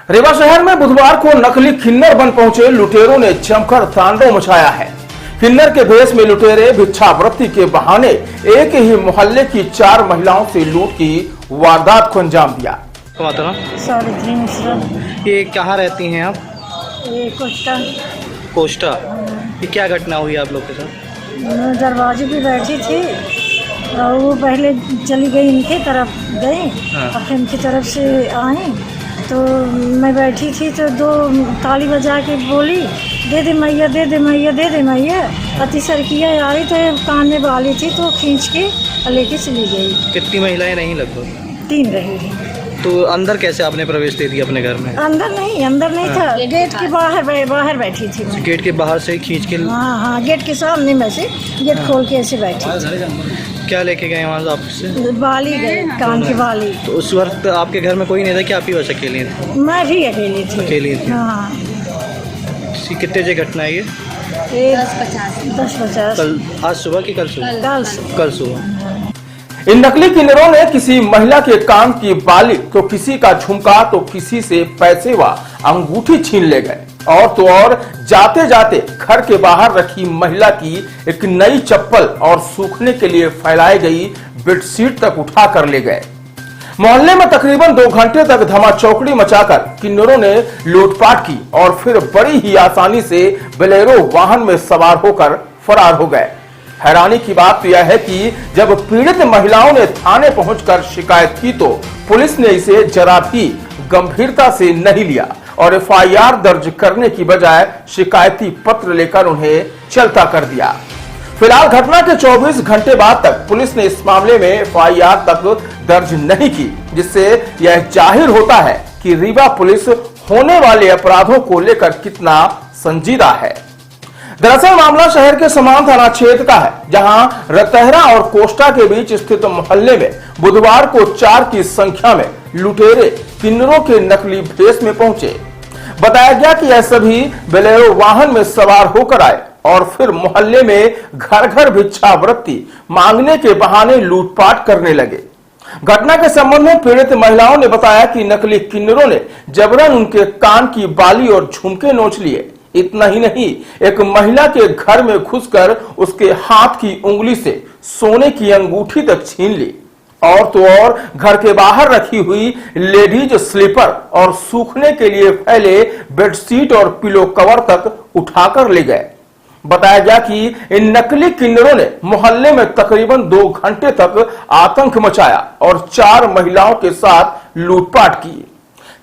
रीवा शहर में बुधवार को नकली किन्नर बन पहुंचे लुटेरों ने जमकर तांडव मचाया है। किन्नर के भेष में लुटेरे भिक्षावृत्ति के बहाने एक ही मोहल्ले की 4 महिलाओं से लूट की वारदात को अंजाम दिया। ये कहाँ रहती हैं आप? ये कोस्टा। ये क्या घटना हुई आप लोग के साथ? मैं दरवाजे पे बैठी थी और वो पहले चली गई, इनके तरफ गई और फिर इनकी तरफ से आई तो मैं बैठी थी तो 2 ताली बजा के बोली, दे दे मैया, दे दे मैया, दे दे मैया। अति सरकिया आई तो कान में बाली थी तो खींच के लेके चली गई। कितनी महिलाएं नहीं लगभग? 3 रही। तो अंदर कैसे आपने प्रवेश दे दिया अपने घर में? अंदर नहीं था, गेट के बाहर बैठी थी मैं। गेट के बाहर से खींच के? हाँ, गेट के सामने में से गेट खोल के ऐसे बैठी थी। क्या लेके गए वहाँ आपसे? बाली गए, कान की बाली। तो उस वक्त आपके घर में कोई नहीं था कि आप ही बस अकेली थी? मैं भी अकेली थी। अकेली थी? हाँ। कितने बजे घटना है ये? 10:50। कल? आज सुबह की कल सुबह? कल सुबह। इन नकली किन्नरों ने किसी महिला के कान की बाली तो किसी का झुमका तो किसी से पैसे व अंगूठी छीन ले गए और तो और जाते जाते घर के बाहर रखी महिला की एक नई चप्पल और सूखने के लिए फैलाई गई बेडशीट तक उठा कर ले गए। मोहल्ले में तकरीबन 2 घंटे तक धमाचौकड़ी मचाकर किन्नरों ने लूटपाट की और फिर बड़ी ही आसानी से बोलेरो वाहन में सवार होकर फरार हो गए। हैरानी की बात यह है कि जब पीड़ित महिलाओं ने थाने पहुंचकर शिकायत की तो पुलिस ने इसे जरा भी गंभीरता से नहीं लिया और एफआईआर दर्ज करने की बजाय शिकायती पत्र लेकर उन्हें चलता कर दिया। फिलहाल घटना के 24 घंटे बाद तक पुलिस ने इस मामले में एफआईआर तक दर्ज नहीं की, जिससे यह जाहिर होता है कि रीवा पुलिस होने वाले अपराधों को लेकर कितना संजीदा है। दरअसल मामला शहर के समान थाना क्षेत्र का है, जहां रतहरा और कोस्टा के बीच स्थित मोहल्ले में बुधवार को 4 की संख्या में लुटेरे किन्नरों के नकली भेष में पहुंचे। बताया गया कि यह सभी बोलेरो वाहन में सवार होकर आए और फिर मोहल्ले में घर घर भिक्षावृत्ति मांगने के बहाने लूटपाट करने लगे। घटना के संबंध में पीड़ित महिलाओं ने बताया कि नकली किन्नरों ने जबरन उनके कान की बाली और झुमके नोच लिए। इतना ही नहीं, एक महिला के घर में घुसकर उसके हाथ की उंगली से सोने की अंगूठी तक छीन ली और तो और घर के बाहर रखी हुई लेडीज स्लीपर और सूखने के लिए फैले बेडशीट और पिलो कवर तक उठाकर ले गए। बताया गया कि इन नकली किन्नरों ने मोहल्ले में तकरीबन 2 घंटे तक आतंक मचाया और 4 महिलाओं के साथ लूटपाट की।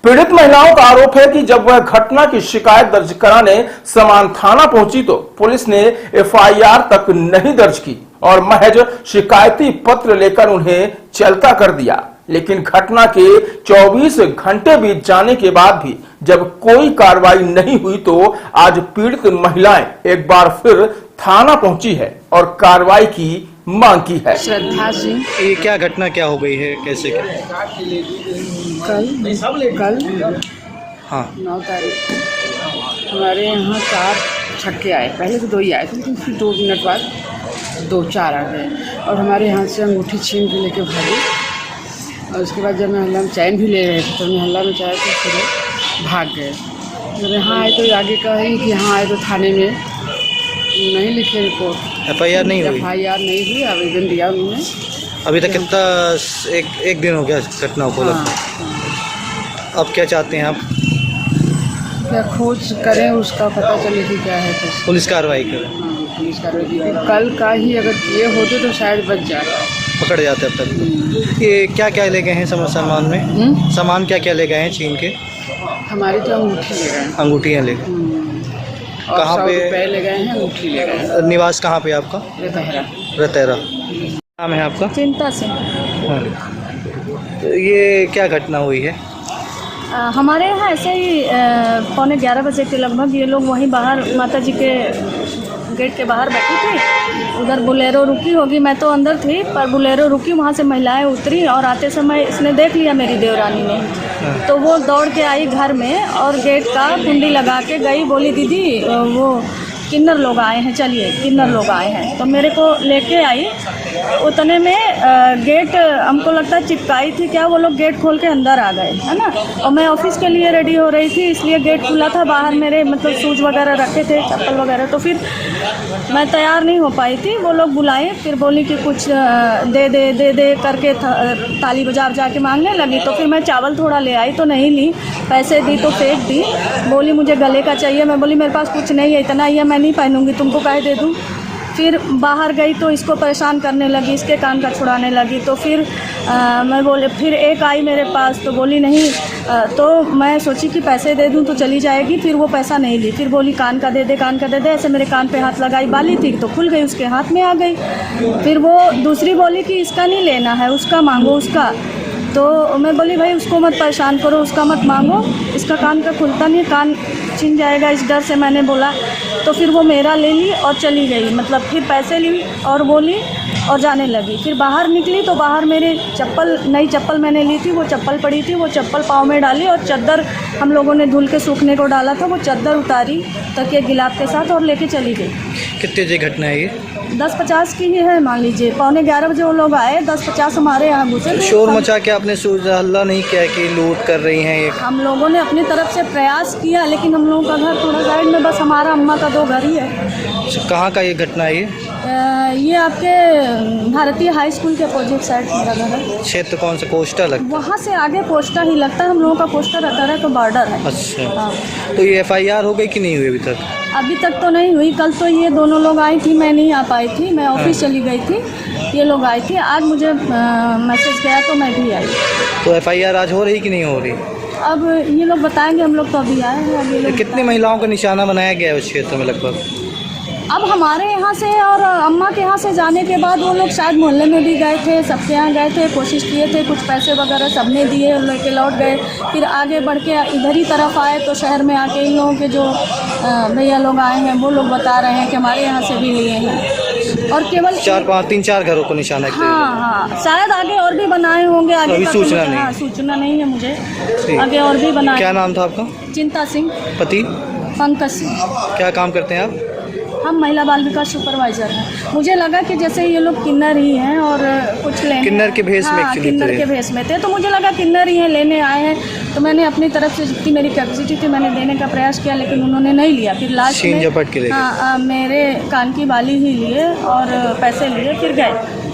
पीड़ित महिलाओं का आरोप है कि जब वह घटना की शिकायत दर्ज कराने समान थाना पहुंची तो पुलिस ने एफआईआर तक नहीं दर्ज की और महज शिकायती पत्र लेकर उन्हें चलता कर दिया। लेकिन घटना के 24 घंटे बीत जाने के बाद भी जब कोई कार्रवाई नहीं हुई तो आज पीड़ित महिलाएं एक बार फिर थाना पहुंची है और कार्रवाई की मांग की है। श्रद्धा सिंह। ये क्या घटना क्या हो गई है, कैसे क्या? कल हाँ 9 तारीख हमारे यहाँ 4 छक्के आए। पहले तो 2 ही आए थे, फिर 2 मिनट बाद 2-4 आ गए और हमारे यहाँ से अंगूठी छीन के लेके भागे। और उसके बाद जब मोहल्ला में चैन भी ले रहे थे तो मोहल्ला में चाहे तो फिर भाग गए। जब यहाँ आए तो आगे कहें कि यहाँ आए तो थाने में नहीं लिखे रिपोर्ट, एफआईआर नहीं हुई? एफआईआर नहीं हुई, आवेदन दिया उन्होंने। अभी तक कितना एक दिन हो गया घटना को? अब क्या चाहते हैं आप? क्या खोज करें, उसका पता चले कि क्या है। तो पुलिस कार्रवाई करें। पुलिस कार्रवाई कल का ही अगर किए होते तो शायद बच जाता, पकड़ जाते अब तक। ये क्या क्या ले गए हैं सामान में? सामान क्या क्या ले गए हैं छीन के? हमारी तो अंगूठी ले गए, अंगूठियाँ ले गए। कहाँ पे? 100 रुपये ले गए हैं, अंगूठी ले गए। निवास कहाँ पे आपका? रतहरा। नाम है आपका? चिंता से। हाँ। तो ये क्या घटना हुई है? हमारे यहाँ ऐसे ही 11:15 बजे के लगभग ये लोग वहीं बाहर माता जी के गेट के बाहर बैठी थी। उधर बोलेरो रुकी होगी, मैं तो अंदर थी पर बोलेरो रुकी, वहाँ से महिलाएं उतरी और आते समय इसने देख लिया मेरी देवरानी ने, तो वो दौड़ के आई घर में और गेट का कुंडी लगा के गई। बोली दीदी वो किन्नर लोग आए हैं, चलिए किन्नर लोग आए हैं, तो मेरे को लेके आई। उतने में गेट हमको लगता है चिपकाई थी क्या, वो लोग गेट खोल के अंदर आ गए, है ना। और मैं ऑफिस के लिए रेडी हो रही थी, इसलिए गेट खुला था, बाहर मेरे मतलब शूज़ वगैरह रखे थे, चप्पल वगैरह, तो फिर मैं तैयार नहीं हो पाई थी। वो लोग बुलाए, फिर बोली कि कुछ दे दे दे दे करके ताली बजा बजा के मांगने लगी। तो फिर मैं चावल थोड़ा ले आई तो नहीं ली, पैसे दी तो फेंक दी। बोली मुझे गले का चाहिए, मैं बोली मेरे पास कुछ नहीं है, इतना ही है, मैं नहीं पहनूंगी, तुमको काहे दे दूँ। फिर बाहर गई तो इसको परेशान करने लगी, इसके कान का छुड़ाने लगी। तो फिर मैं बोले, फिर एक आई मेरे पास तो बोली नहीं, तो मैं सोची कि पैसे दे दूं तो चली जाएगी, फिर वो पैसा नहीं ली। फिर बोली कान का दे दे, कान का दे दे, ऐसे मेरे कान पे हाथ लगाई, बाली थी तो खुल गई, उसके हाथ में आ गई। फिर वो दूसरी बोली कि इसका नहीं लेना है, उसका मांगो, उसका। तो मैं बोली भाई उसको मत परेशान करो, उसका मत मांगो, इसका कान का खुलता नहीं, कान छिन जाएगा, इस डर से मैंने बोला। तो फिर वो मेरा ले ली और चली गई, मतलब फिर पैसे ली और बोली और जाने लगी। फिर बाहर निकली तो बाहर मेरे चप्पल, नई चप्पल मैंने ली थी, वो चप्पल पड़ी थी, वो चप्पल पाँव में डाली और चादर हम लोगों ने धुल के सूखने को डाला था, वो चादर उतारी तकिए गिलाफ के साथ और लेके चली गई। कितने बजे घटना है ये? 10:50 की ही है, मान लीजिए 11:15 बजे वो लोग आए, 10:50 हमारे यहाँ घुसे। शोर मचा के आपने हल्ला नहीं किया कि लूट कर रही हैं ये? हम लोगों ने अपनी तरफ से प्रयास किया, लेकिन हम लोगों का घर थोड़ा साइड में, बस हमारा अम्मा का 2 घर ही है। कहाँ का ये घटना है ये? ये आपके भारतीय हाई स्कूल के अपोजिट साइड मेरा घर है। क्षेत्र कौन सा? पोस्टा लगता है? वहाँ से आगे पोस्टा ही लगता है, हम लोगों का पोस्टा रहता है तो बॉर्डर है। अच्छा, हाँ। तो ये FIR हो गई कि नहीं हुई अभी तक? अभी तक तो नहीं हुई। कल तो ये दोनों लोग आई थी, मैं नहीं आ पाई थी, मैं ऑफिस चली गई थी, ये लोग आई थी। आज मुझे मैसेज गया तो मैं भी आई। तो FIR आज हो रही कि नहीं हो रही? अब ये लोग बताएंगे, हम लोग तो अभी आए हैं। अब ये लोग कितनी महिलाओं का निशाना बनाया गया है उस क्षेत्र में लगभग? अब हमारे यहाँ से और अम्मा के यहाँ से जाने के बाद वो लोग शायद मोहल्ले में भी गए थे, सबके यहाँ गए थे, कोशिश किए थे, कुछ पैसे वगैरह सबने दिए, लेके लौट गए। फिर आगे बढ़ के इधर ही तरफ आए तो शहर में आके इन लोगों के जो भैया लोग आए हैं वो लोग बता रहे हैं कि हमारे यहाँ से भी लिए हैं। और केवल 3-4 घरों को निशाना किया। हाँ, शायद आगे और भी बनाए होंगे, आगे अभी का सूचना नहीं। हाँ, सूचना नहीं है मुझे, आगे और भी बनाए। क्या नाम था आपका? चिंता सिंह। पति? पंकज सिंह। क्या काम करते हैं आप? हम महिला बाल विकास सुपरवाइजर हैं। मुझे लगा कि जैसे ये लोग किन्नर ही हैं और कुछ लेने, किन्नर के भेष में हाँ, actually किन्नर थे। के भेष में थे, तो मुझे लगा किन्नर ही हैं, लेने आए हैं। तो मैंने अपनी तरफ से जितनी मेरी कैपेसिटी थी मैंने देने का प्रयास किया, लेकिन उन्होंने नहीं लिया। फिर लास्ट छीन में झपट के ले गए। हाँ, मेरे कान की बाली ही लिए और पैसे लिए, फिर गए।